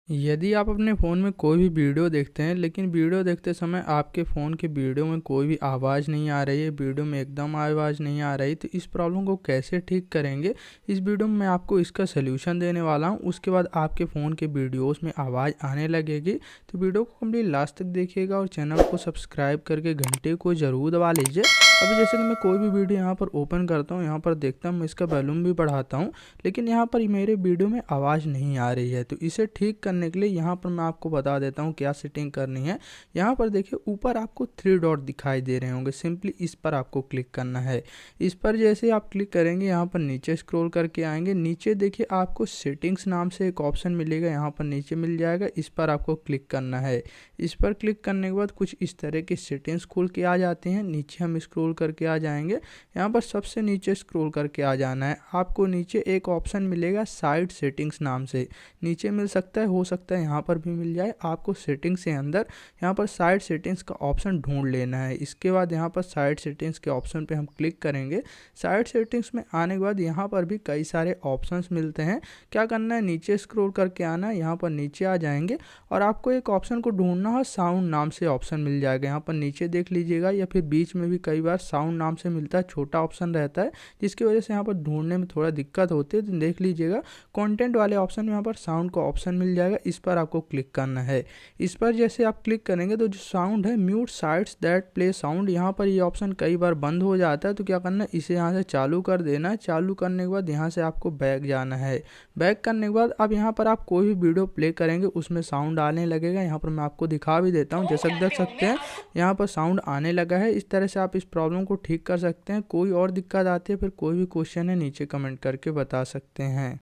यदि आप अपने फ़ोन में कोई भी वीडियो देखते हैं लेकिन वीडियो देखते समय आपके फ़ोन के वीडियो में कोई भी आवाज़ नहीं आ रही है, वीडियो में एकदम आवाज़ नहीं आ रही, तो इस प्रॉब्लम को कैसे ठीक करेंगे, इस वीडियो में मैं आपको इसका सलूशन देने वाला हूं। उसके बाद आपके फ़ोन के वीडियोस में आवाज़ आने लगेगी, तो वीडियो को कंप्लीट लास्ट तक देखिएगा और चैनल को सब्सक्राइब करके घंटे को ज़रूर दबा लीजिए। अभी जैसे कि मैं कोई भी वीडियो यहाँ पर ओपन करता हूँ, यहाँ पर देखता हूँ, मैं इसका वॉल्यूम भी बढ़ाता हूँ, लेकिन यहाँ पर मेरे वीडियो में आवाज़ नहीं आ रही है। तो इसे ठीक करने के लिए यहाँ पर मैं आपको बता देता हूँ क्या सेटिंग करनी है। यहाँ पर देखिए ऊपर आपको 3 डॉट दिखाई दे रहे होंगे, सिंपली इस पर आपको क्लिक करना है। इस पर जैसे आप क्लिक करेंगे यहाँ पर नीचे स्क्रॉल करके आएंगे, नीचे देखिए आपको सेटिंग्स नाम से एक ऑप्शन मिलेगा, यहाँ पर नीचे मिल जाएगा, इस पर आपको क्लिक करना है। इस पर क्लिक करने के बाद कुछ इस तरह की सेटिंग्स खुल के आ जाती हैं। नीचे हम स्क्रॉल करके आ जाएंगे, यहाँ पर सबसे नीचे स्क्रॉल करके आ जाना है। आपको नीचे एक ऑप्शन मिलेगा साइड सेटिंग्स नाम से, नीचे मिल सकता है, हो सकता है यहाँ पर भी मिल जाए। आपको सेटिंग्स के अंदर यहाँ पर साइड सेटिंग्स का ऑप्शन ढूंढ लेना है। इसके बाद यहाँ पर साइड सेटिंग्स के ऑप्शन पे हम क्लिक करेंगे। साइड सेटिंग्स में आने के बाद यहाँ पर भी कई सारे ऑप्शंस मिलते हैं। क्या करना है, नीचे स्क्रॉल करके आना है, यहाँ पर नीचे आ जाएंगे और आपको एक ऑप्शन को ढूंढना है, साउंड नाम से ऑप्शन मिल जाएगा। यहाँ पर नीचे देख लीजिएगा या फिर बीच में भी कई बार साउंड नाम से मिलता है, छोटा ऑप्शन रहता है, जिसकी वजह से यहाँ पर ढूंढने में थोड़ा दिक्कत होती है। तो देख लीजिएगा कंटेंट वाले ऑप्शन में यहाँ पर साउंड का ऑप्शन मिल जाएगा, इस पर आपको क्लिक करना है। इस पर जैसे आप क्लिक करेंगे तो जो साउंड है mute sites that play sound, यहाँ पर ये ऑप्शन कई बार बंद हो जाता है। तो क्या करना है, इसे यहाँ से चालू कर देना है। चालू करने के बाद यहाँ से आपको बैक जाना है। बैक करने के बाद अब यहाँ पर आप कोई भी वीडियो प्ले करेंगे उसमें साउंड आने लगेगा। यहाँ पर मैं आपको दिखा भी देता हूँ, जैसा देख सकते हैं यहाँ पर साउंड आने लगा है। इस तरह से आप इस प्रॉब्लम को ठीक कर सकते हैं। कोई और दिक्कत आती है, फिर कोई भी क्वेश्चन है नीचे कमेंट करके बता सकते हैं।